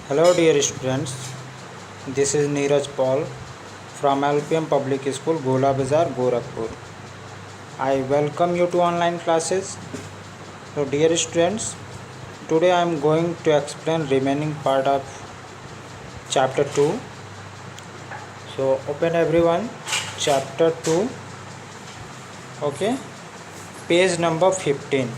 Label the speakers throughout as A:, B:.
A: Hello dear students, this is Neeraj Paul from LPM Public School, Gola Bazar, Gorakhpur. I welcome you to online classes. So dear students, today I am going to explain remaining part of chapter 2. So open everyone, chapter 2, okay, page number 15.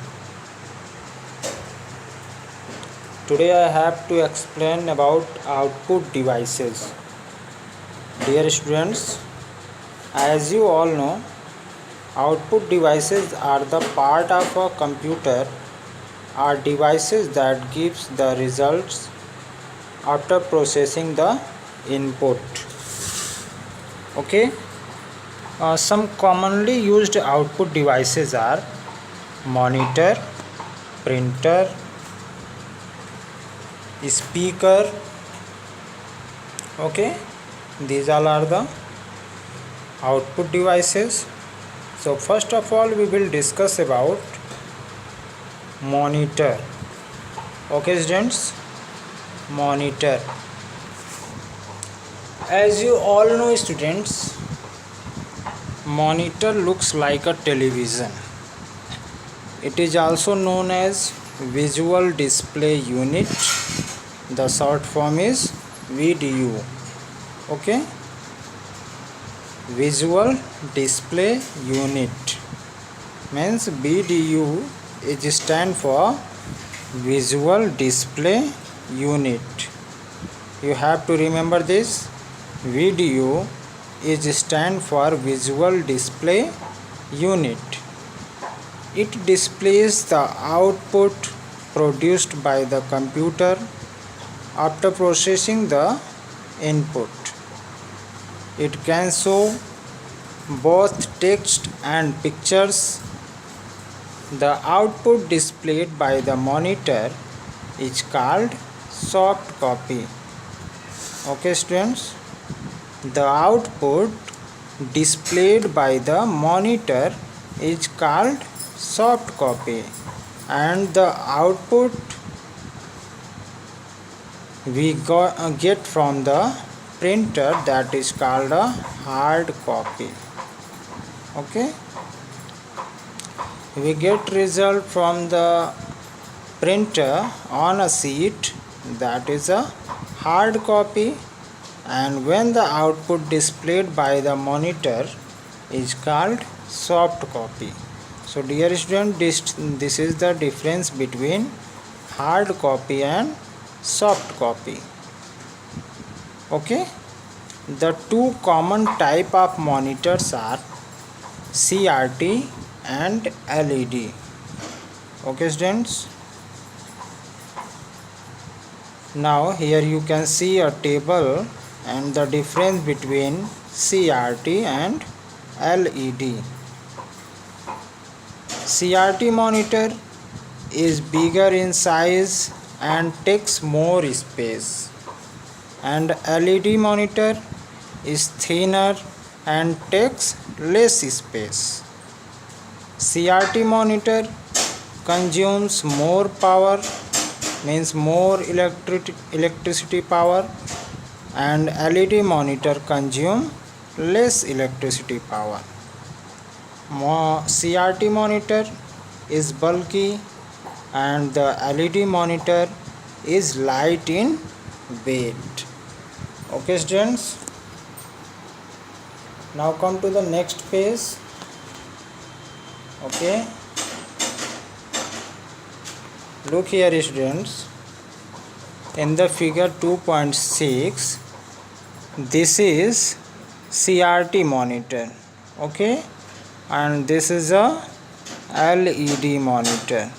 A: Today I have to explain about output devices. Dear students, as you all know, output devices are the part of a computer or devices that gives the results after processing the input. Okay, some commonly used output devices are monitor, printer, speaker. Okay, these all are the output devices. So first of all we will discuss about monitor. Okay students, monitor, as you all know students, monitor looks like a television. It is also known as visual display unit. The short form is VDU. Okay, visual display unit means VDU is stand for visual display unit. You have to remember this. VDU is stand for visual display unit. It displays the output produced by the computer after processing the input. It can show both text and pictures. The output displayed by the monitor is called soft copy. Okay students, the output displayed by the monitor is called soft copy, and the output we get from the printer, that is called a hard copy. Okay, we get result from the printer on a sheet, that is a hard copy, and when the output displayed by the monitor is called soft copy. So dear student, this is the difference between hard copy and soft copy. Okay, the two common type of monitors are CRT and LED. Okay students, now here you can see a table and the difference between CRT and LED. CRT monitor is bigger in size and takes more space, and LED monitor is thinner and takes less space. CRT monitor consumes more power, means more electricity power, and LED monitor consume less electricity power. CRT monitor is bulky and the LED monitor is light in weight. Okay students, now come to the next page. Okay, look here students, in the figure 2.6 this is CRT monitor. Okay, and this is a LED monitor.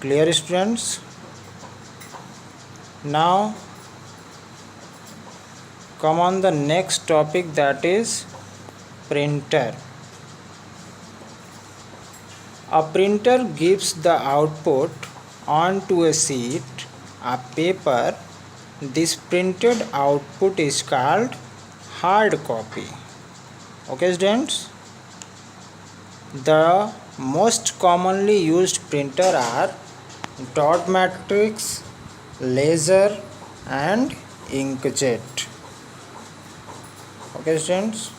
A: Clear students? Now come on the next topic, that is printer. A printer gives the output onto a sheet of paper. This printed output is called hard copy. Okay students, the Most commonly used printer are dot matrix, laser and inkjet. Okay students,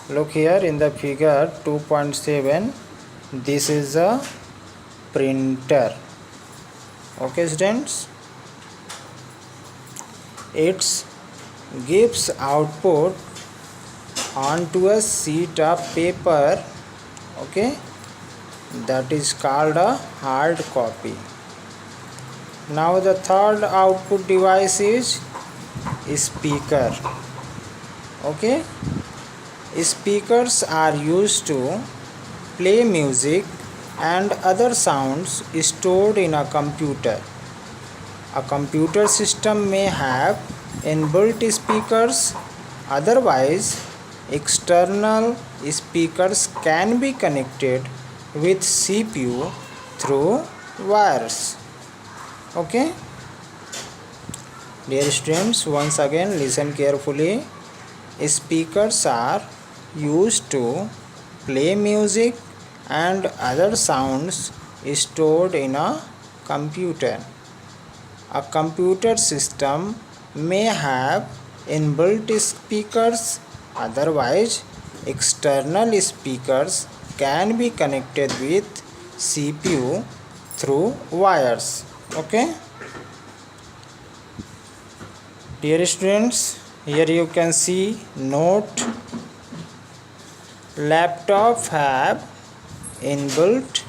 A: look here in the figure 2.7. This is a printer. Okay students, it gives output onto a sheet of paper. Okay, that is called a hard copy. Now the third output device is speaker. Okay, speakers are used to play music and other sounds stored in a computer. A computer system may have inbuilt speakers, otherwise external speakers can be connected with CPU through wires. Okay, dear students, once again listen carefully. Speakers are used to play music and other sounds stored in a computer. A computer system may have inbuilt speakers, otherwise external speakers can be connected with CPU through wires. Okay, dear students, here you can see note. Laptop have inbuilt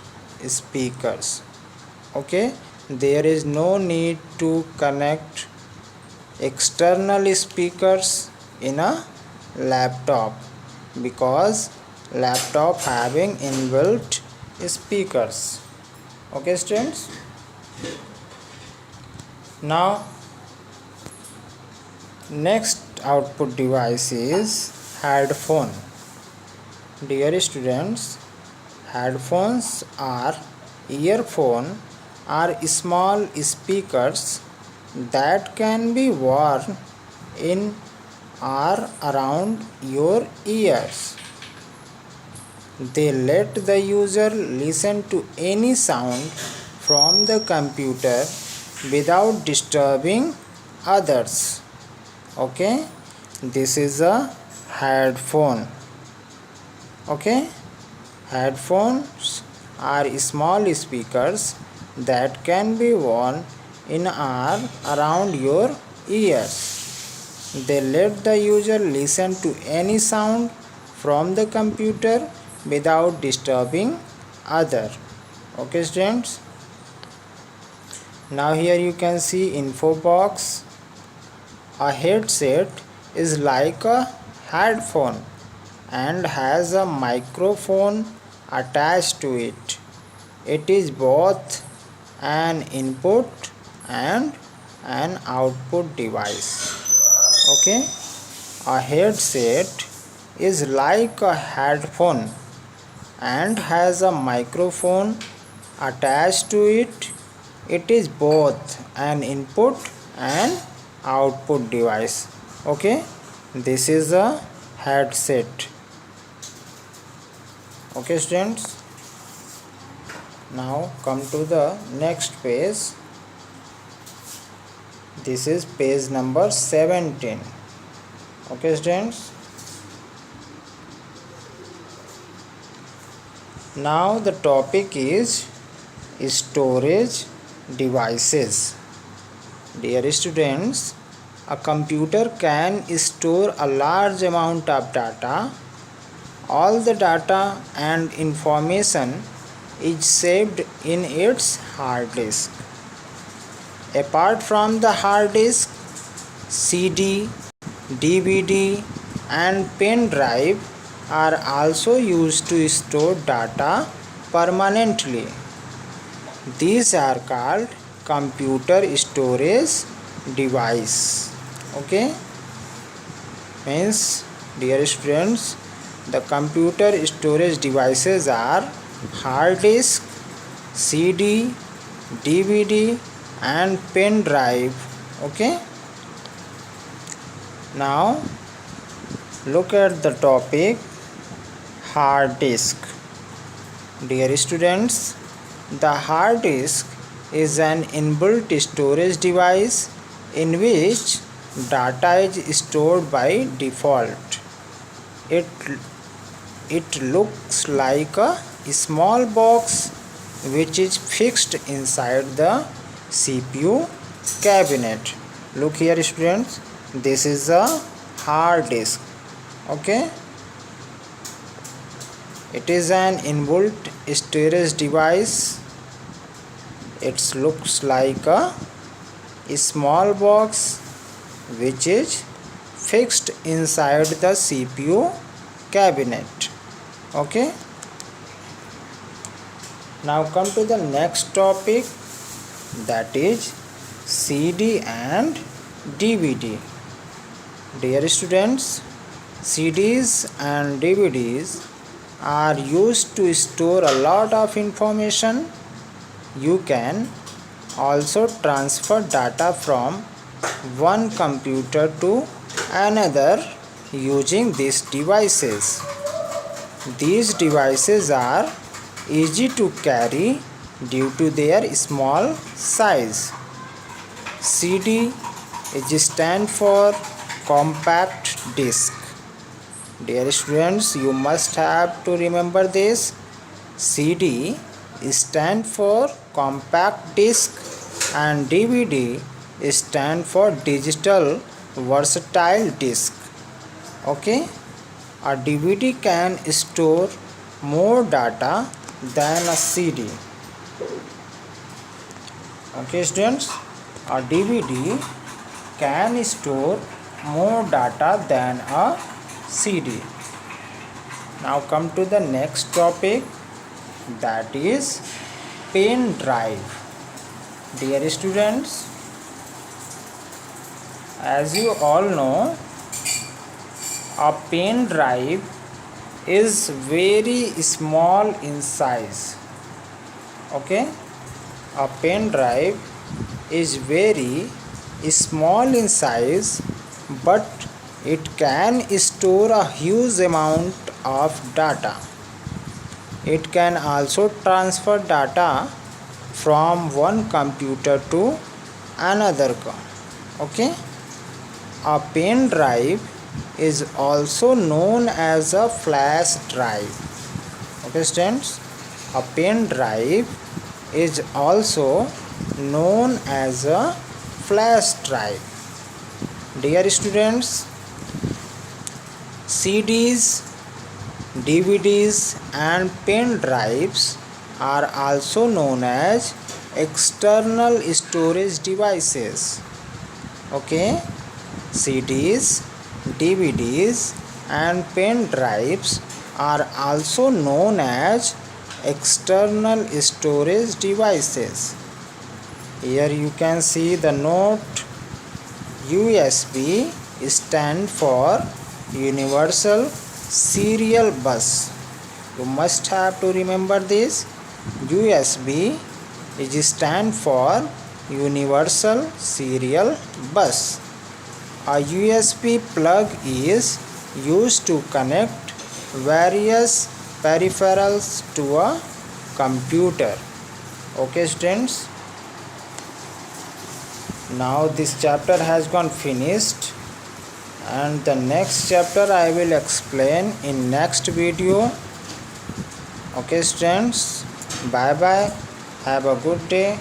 A: speakers. Okay, there is no need to connect external speakers in a laptop because laptop having inbuilt speakers. Okay students, now next output device is headphone. Dear students, headphones are earphone are small speakers that can be worn in or around your ears. They let the user listen to any sound from the computer without disturbing others. Okay, this is a headphone. Okay, headphones are small speakers that can be worn in or around your ears. They let the user listen to any sound from the computer without disturbing other. Okay students, now here you can see info box. A headset is like a headphone and has a microphone attached to it. It is both an input and an output device. Okay, a headset is like a headphone and has a microphone attached to it. It is both an input and output device. Okay, this is a headset. Okay students, now come to the next page. This is page number 17. Okay students, now the topic is storage devices. Dear students, a computer can store a large amount of data. All the data and information is saved in its hard disk. Apart from the hard disk, CD, DVD and pen drive are also used to store data permanently. These are called computer storage device. Okay, means dear students, the computer storage devices are hard disk, CD, DVD and pen drive. Okay, now look at the topic hard disk. Dear students, the hard disk is an inbuilt storage device in which data is stored by default. It, it looks like a small box which is fixed inside the CPU cabinet. Look here students, this is a hard disk. Okay, it is an inbuilt storage device. It looks like a small box which is fixed inside the CPU cabinet. Okay, now come to the next topic, that is CD and DVD. Dear students, CDs and DVDs are used to store a lot of information. You can also transfer data from one computer to another using these devices. These devices are easy to carry due to their small size. CD is stand for compact disc. Dear students, you must have to remember this. CD stand for compact disc and DVD stand for digital versatile disc. Okay, a DVD can store more data than a CD. Okay students, a DVD can store more data than a CD. Now come to the next topic, that is pen drive. Dear students, as you all know, a pen drive is very small in size. Okay, a pen drive is very small in size, but it can store a huge amount of data. It can also transfer data from one computer to another. Okay, a pen drive is also known as a flash drive. Okay students, a pen drive is also known as a flash drive. Dear students, CDs, DVDs and pen drives are also known as external storage devices. Okay, CDs, DVDs and pen drives are also known as external storage devices. Here you can see the note. USB stand for Universal Serial Bus. You must have to remember this. USB is stand for Universal Serial Bus. A USB plug is used to connect various peripherals to a computer. Okay students, now this chapter has gone finished, and the next chapter I will explain in next video. Okay students, bye bye, have a good day.